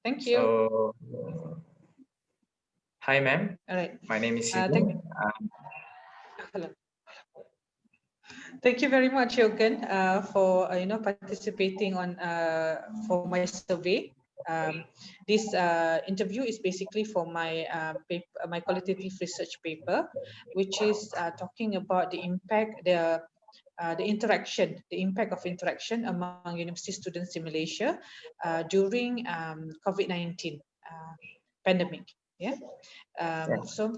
Thank you. So, hi, ma'am. All right. My name is Thank, Yugen. hello. Thank you very much, Yogan, for participating on for my survey. This interview is basically for my my qualitative research paper, which is talking about the impact, the impact of interaction among university students in Malaysia during COVID-19 pandemic. Yeah. So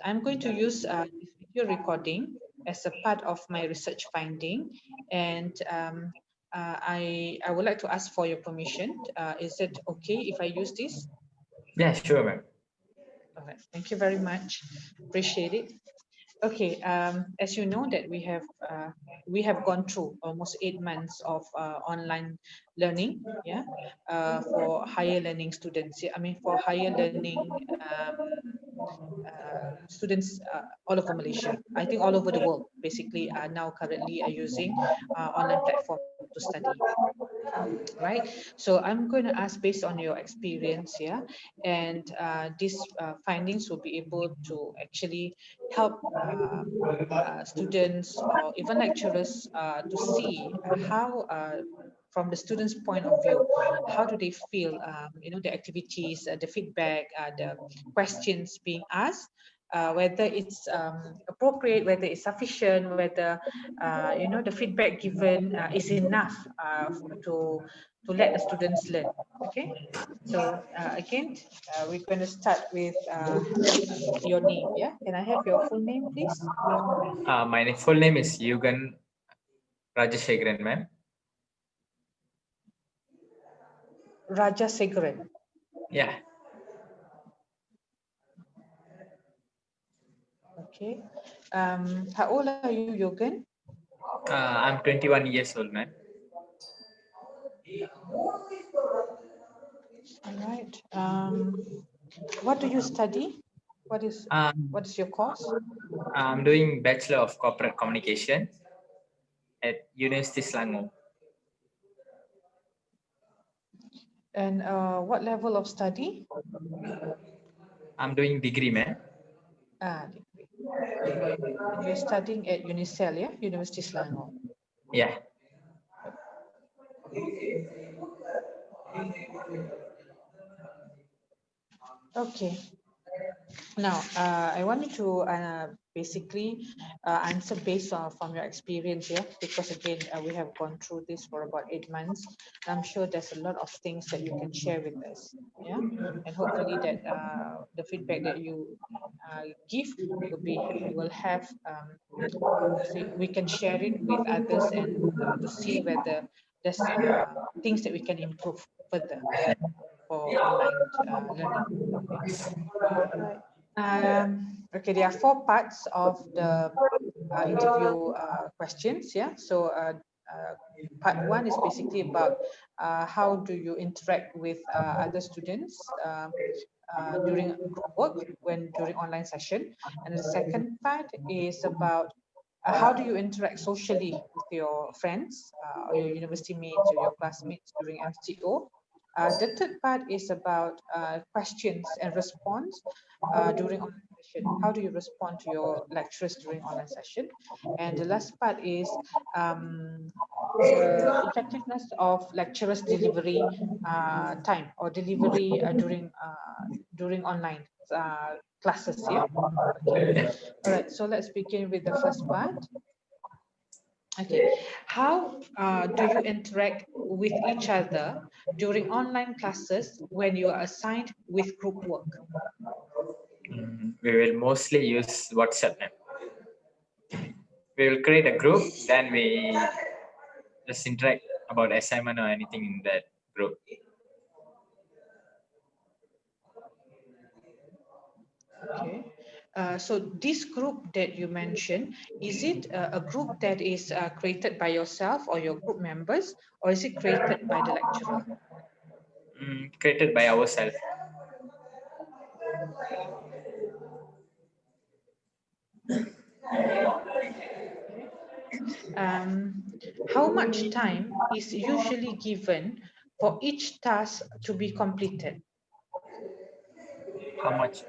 I'm going to use this video recording as a part of my research finding, and I would like to ask for your permission. Is it okay if I use this? Yeah, sure, ma'am. All right. Thank you very much. Appreciate it. Okay, as you know that we have gone through almost 8 months of online learning, yeah, for higher learning students. Yeah, I mean for higher learning students all over Malaysia. I think all over the world basically are now currently are using online platform to study, right? So I'm going to ask based on your experience, yeah, and these findings will be able to actually help students or even lecturers to see how from the students' point of view, how do they feel, the activities, the feedback, the questions being asked, whether it's appropriate, whether it's sufficient, whether the feedback given is enough to let the students learn. Okay, so again, we're going to start with your name. Yeah, can I have your full name, please? My full name is Yugan Rajashekharan, ma'am. Rajasekharan. Yeah. Okay. How old are you, Yogan? I'm 21 years old, ma'am. All right. What do you study? What is Um, what is your course? I'm doing Bachelor of Corporate Communication at University Selangor. And what level of study? I'm doing degree, ma'am. Degree. And you're studying at UNISEL, yeah? University Selangor. Yeah. Okay. Now, I wanted to basically answer based on from your experience here, because again, we have gone through this for about 8 months. I'm sure there's a lot of things that you can share with us, yeah, and hopefully that the feedback that you give will have we can share it with others and to see whether there's things that we can improve further for online learning. Okay. Right. Okay, there are 4 parts of the interview questions. Yeah. So part 1 is basically about how do you interact with other students during group work when during online session, and the second part is about how do you interact socially with your friends or your university mates or your classmates during MCO. The third part is about questions and response during online session. How do you respond to your lecturers during online session? And the last part is the effectiveness of lecturers' delivery time or delivery during online classes. Yeah. Okay. All right. So let's begin with the first part. Okay, how do you interact with each other during online classes when you are assigned with group work? We will mostly use WhatsApp, ma'am. We will create a group, then we just interact about assignment or anything in that group. Okay, so this group that you mentioned, is it a group that is created by yourself or your group members, or is it created by the lecturer? Created by ourselves. How much time is usually given for each task to be completed? How much?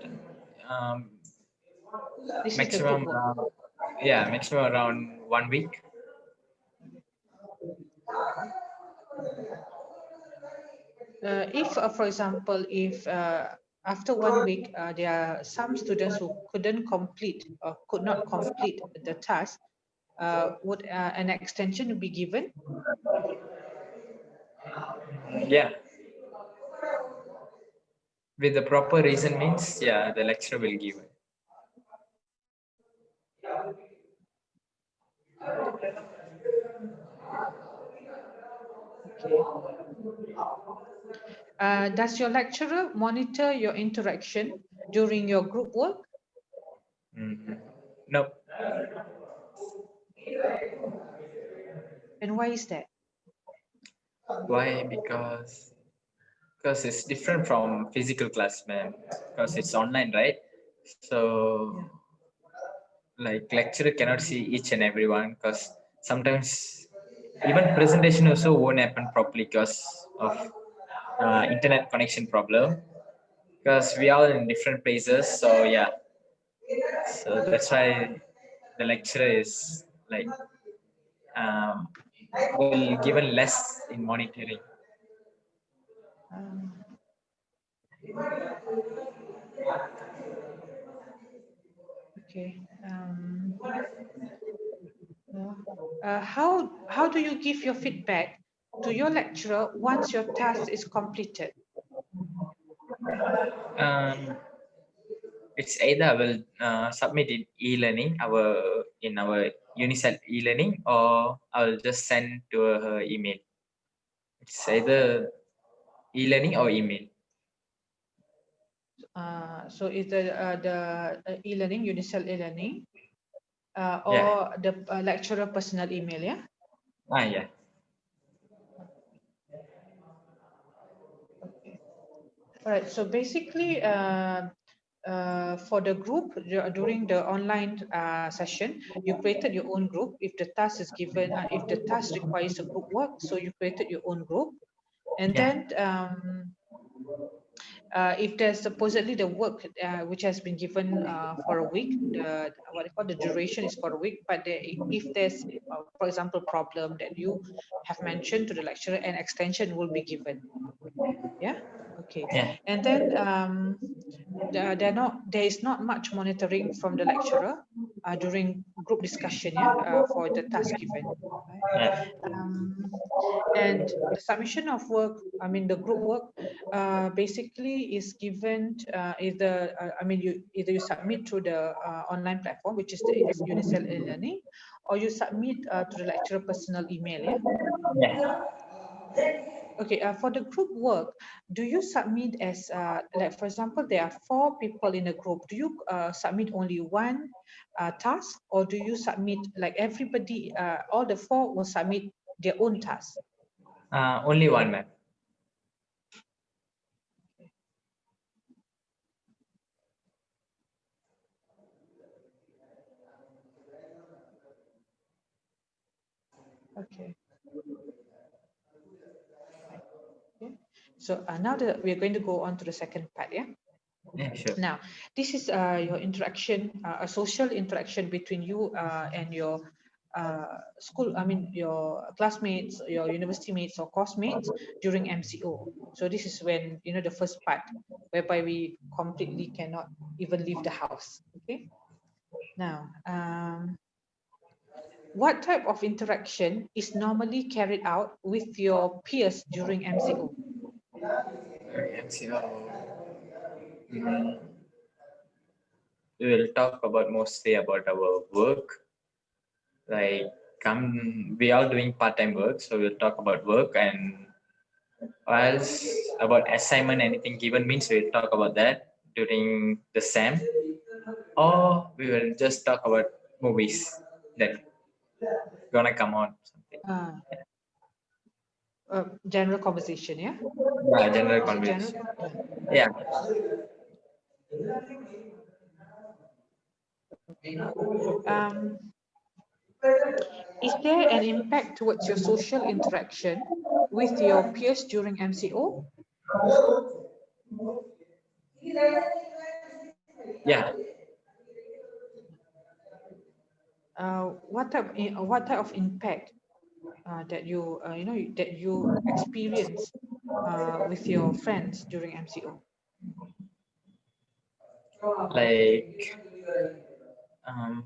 This is the group Maximum. work. Yeah, maximum around 1 week. If, for example, if after 1 week, there are some students who couldn't complete or could not complete the task, would an extension be given? Yeah. With the proper reason means, yeah, the lecturer will give it. Okay. Does your lecturer monitor your interaction during your group work? No. And why is that? Why? Because it's different from physical class, man. Because it's online, right? So, Yeah. like, lecturer cannot see each and everyone. Because sometimes even presentation also won't happen properly because of internet connection problem. Because we are in different places, so yeah. So that's why the lecturer is like um, will given less in monitoring. Um, okay. How do you give your feedback to your lecturer once your task is completed? Um, it's either I will submit in e-learning in our Unicel e-learning, or I will just send to her email. It's either e-learning or email. So is the e-learning, Unicel e-learning, Yeah. or the lecturer personal email, yeah? Yeah. Okay. All right. So basically, for the group during the online session, you created your own group. If the task is given, if the task requires a group work, so you created your own group, and Yeah. then if there's supposedly the work which has been given for a week, the what they call the duration is for a week, but if there's, for example, problem that you have mentioned to the lecturer, an extension will be given. Yeah. Okay. Yeah. And then there is not much monitoring from the lecturer during group discussion, yeah, for the task given. Right? Yeah. And the submission of work, I mean the group work, basically is given either you submit through the online platform, which is the Unicel e-learning, or you submit to the lecturer personal email, yeah. Yeah. Okay, for the group work, do you submit as, like, for example, there are 4 people in a group. Do you submit only one task, or do you submit like everybody, all the 4 will submit their own task? Only one, ma'am. Okay. Okay. So now that we're going to go on to the second part, yeah. Yeah, sure. Now, this is your interaction, a social interaction between you and your school, I mean, your classmates, your university mates or course mates during MCO. So this is when, you know, the first part whereby we completely cannot even leave the house. Okay. Now, what type of interaction is normally carried out with your peers during MCO? MCO. We will talk about mostly about our work. Like, we are doing part-time work, so we'll talk about work, and else about assignment, anything given means we'll talk about that during the SEM, or we will just talk about movies that gonna come on. Something. General conversation, yeah? Yeah, general Is it general? conversation. Yeah. Yeah. Is there an impact towards your social interaction with your peers during MCO? Yeah. What type of impact that you that you experience with your friends during MCO? Like, um,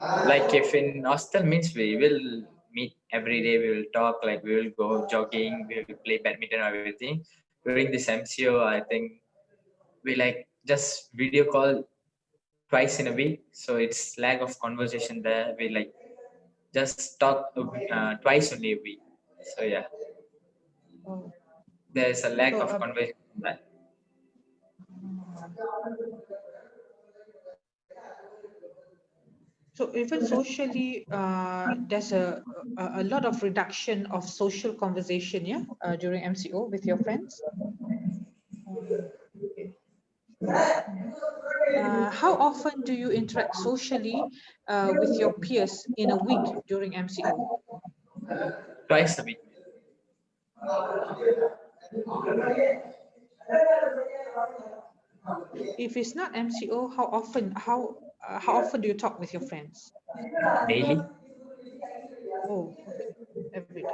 like if in hostel means we will meet every day, we will talk, like we will go jogging, we will play badminton, everything. During this MCO, I think we like just video call twice in a week, so it's lack of conversation there. We like just talk twice only a week. So yeah, Oh, there's a lack so of conversation there. so even socially, there's a lot of reduction of social conversation, yeah, during MCO with your friends. Okay. How often do you interact socially with your peers in a week during MCO? Twice a week. If it's not MCO, how often do you talk with your friends? Daily. Oh, okay, every day.